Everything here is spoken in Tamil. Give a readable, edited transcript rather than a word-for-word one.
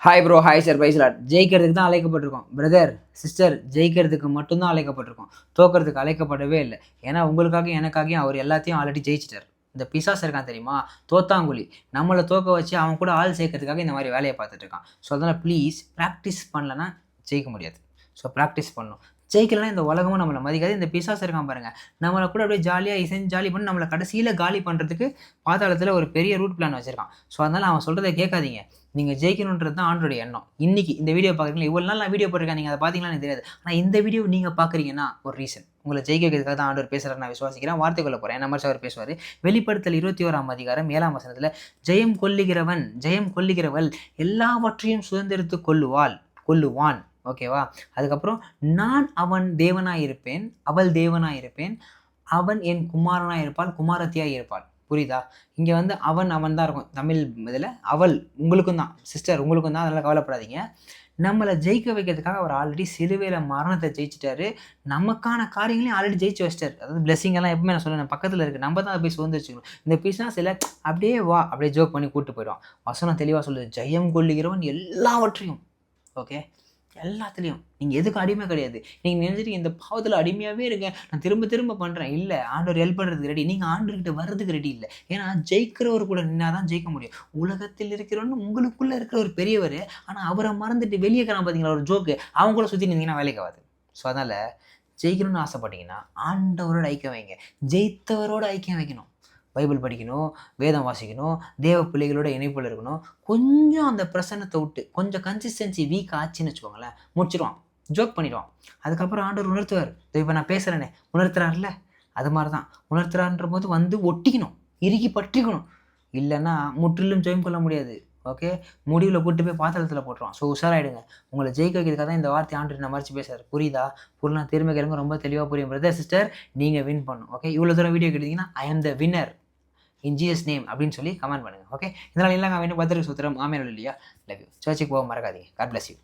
ஹாய் ப்ரோ, ஹாய் சார், பைஸ்லாட். ஜெயிக்கிறதுக்கு தான் அழைக்கப்பட்டிருக்கோம் பிரதர் சிஸ்டர். ஜெயிக்கிறதுக்கு மட்டும்தான் அழைக்கப்பட்டிருக்கோம், தோக்கிறதுக்கு அழைக்கப்படவே இல்லை. ஏன்னா உங்களுக்காகவும் எனக்காகவும் அவர் எல்லாத்தையும் ஆல்ரெடி ஜெயிச்சிட்டார். இந்த பிசாஸ் இருக்கான் தெரியுமா, தோத்தாங்குழி. நம்மளை தோக்க வச்சு அவன் கூட ஆள் சேர்க்கறதுக்காக இந்த மாதிரி வேலையை பார்த்துட்டு இருக்கான். ஸோ அதனால் ப்ளீஸ் ப்ராக்டிஸ் பண்ணலன்னா ஜெயிக்க முடியாது. ஸோ ப்ராக்டிஸ் பண்ணணும். ஜெயிக்கலன்னா இந்த உலகமும் நம்மளை மதிக்காது. இந்த பிசாஸ் இருக்கான் பாருங்கள், நம்மளை கூட அப்படியே ஜாலியாக இசைஞ்சு ஜாலி பண்ணி நம்மளை கடைசியில் காலி பண்ணுறதுக்கு பாதாளத்தில் ஒரு பெரிய ரூட் பிளான் வச்சுருக்கான். ஸோ அதனால் அவன் சொல்கிறத கேட்காதீங்க. நீங்கள் ஜெயிக்கணுன்றது தான் ஆண்டோடைய எண்ணம். இன்றைக்கி இந்த வீடியோ பார்க்குறீங்களா, இவ்வளோ நாள் நான் வீடியோ போட்டிருக்கேன், நீங்கள் அதை பார்த்தீங்களா எனக்கு தெரியாது. ஆனால் இந்த வீடியோ நீங்கள் பார்க்குறீங்கன்னா ஒரு ரீசன். உங்களை ஜெயிக்க வைக்கிறதுக்காக தான் ஆண்டவர் பேசுகிறார். நான் விசுவாசிக்கிறேன். வார்த்தைக்குள்ள போகிறேன். என்ன மாதிரி அவர் பேசுவார். வெளிப்படுத்தல் 21ஆம் அதிகாரம் 7ஆம் வசனத்தில், ஜெயம் கொல்லுகிறவன் ஜெயம் கொல்லுகிறவள் எல்லாவற்றையும் சுதந்திரித்து கொல்லுவான். ஓகேவா? அதுக்கப்புறம் நான் அவன் தேவனாய் இருப்பேன், அவள் தேவனாய் இருப்பேன், அவன் என் குமாரனாய் இருப்பாள், குமாரத்தியாய் இருப்பாள். புரியுதா? இங்கே வந்து அவன் தான் இருக்கும் தமிழ் இதில். அவள் உங்களுக்கும் தான் சிஸ்டர், உங்களுக்கும் தான். அதனால் கவலைப்படாதீங்க. நம்மளை ஜெயிக்க வைக்கிறதுக்காக அவர் ஆல்ரெடி சிலுவையில் மரணத்தை ஜெயிச்சிட்டாரு. நமக்கான காரியங்களையும் ஆல்ரெடி ஜெயிச்சு வச்சிட்டாரு. அதாவது பிளெஸிங் எல்லாம் எப்பவுமே நான் சொல்லுவேன் பக்கத்தில் இருக்குது. நம்ம தான் அதை போய் சுதந்திரிச்சுக்கணும். இந்த பீஸ்னா சில அப்படியே வா அப்படியே ஜோக் பண்ணி கூப்பிட்டு போயிடுவான். வசனம் தெளிவாக சொல்லுது, ஜெயம் கொல்லுகிறவன் எல்லாவற்றையும். ஓகே, எல்லாத்துலேயும். நீங்கள் எதுக்கும் அடிமை கிடையாது. நீங்கள் நினைச்சிட்டு இந்த பாவத்தில் அடிமையாகவே இருங்க, நான் திரும்ப திரும்ப பண்ணுறேன். இல்லை, ஆண்டவர் ஹெல்ப் பண்ணுறதுக்கு ரெடி. நீங்கள் ஆண்டவர்கிட்ட வர்றதுக்கு ரெடி இல்லை. ஏன்னா ஜெயிக்கிறவர் கூட நின்னா தான் ஜெயிக்க முடியும். உலகத்தில் இருக்கிறவன்னு உங்களுக்குள்ளே இருக்கிற ஒரு பெரியவர், ஆனால் அவரை மறந்துட்டு வெளியே இருக்கிறான் பார்த்தீங்களா ஒரு ஜோக்கு, அவங்க கூட சுற்றி நின்றீங்கன்னா வேலைக்கு ஆகாது. ஸோ அதனால் ஜெயிக்கணும்னு ஆசைப்பட்டீங்கன்னா ஆண்டவரோட ஐக்கியம் வைங்க, ஜெயித்தவரோட ஐக்கியம் வைக்கணும். பைபிள் படிக்கணும், வேதம் வாசிக்கணும், தேவ பிள்ளைகளோட இணைப்பில் இருக்கணும். கொஞ்சம் அந்த பிரசன்னத்தை விட்டு கொஞ்சம் கன்சிஸ்டன்சி வீக் ஆச்சுன்னு வச்சுக்கோங்களேன், முடிச்சிடுவான், ஜோக் பண்ணிடுவான். அதுக்கப்புறம் ஆண்டவர் உணர்த்துவார். இப்போ நான் பேசுகிறேனே, உணர்த்துறாருல, அது மாதிரி தான். உணர்த்துறான்ற போது வந்து ஒட்டிக்கணும், இறுக்கி பற்றிக்கணும். இல்லைன்னா முற்றிலும் ஜெயம் கொள்ள முடியாது. ஓகே, முடிவில் கூட்டு போய் பாத்திரத்தில் போட்டுருவான். ஸோ உஷாராயிடுங்க. உங்களை ஜெயிக்க வைக்கிறதுக்காக தான் இந்த வார்த்தை ஆண்டு நான் மறைச்சி பேசுகிறார். புரியுதா? புரியலாம், திரும்ப கேளுங்க, ரொம்ப தெளிவாக புரியும். பிரதர் சிஸ்டர், நீங்கள் வின் பண்ணணும். ஓகே, இவ்வளோ தூரம் வீடியோ கேட்டீங்கன்னா ஐ ஆம் the winner in Jesus name அப்படின்னு சொல்லி கமெண்ட் பண்ணுங்கள். ஓகே, இதனால் எல்லாம் வேணும். பத்திரிக்கை சூத்திரம் ஆமேன் இல்லையா? Love you. சர்ச்சுக்கு போக மறக்காதீங்க. God bless you.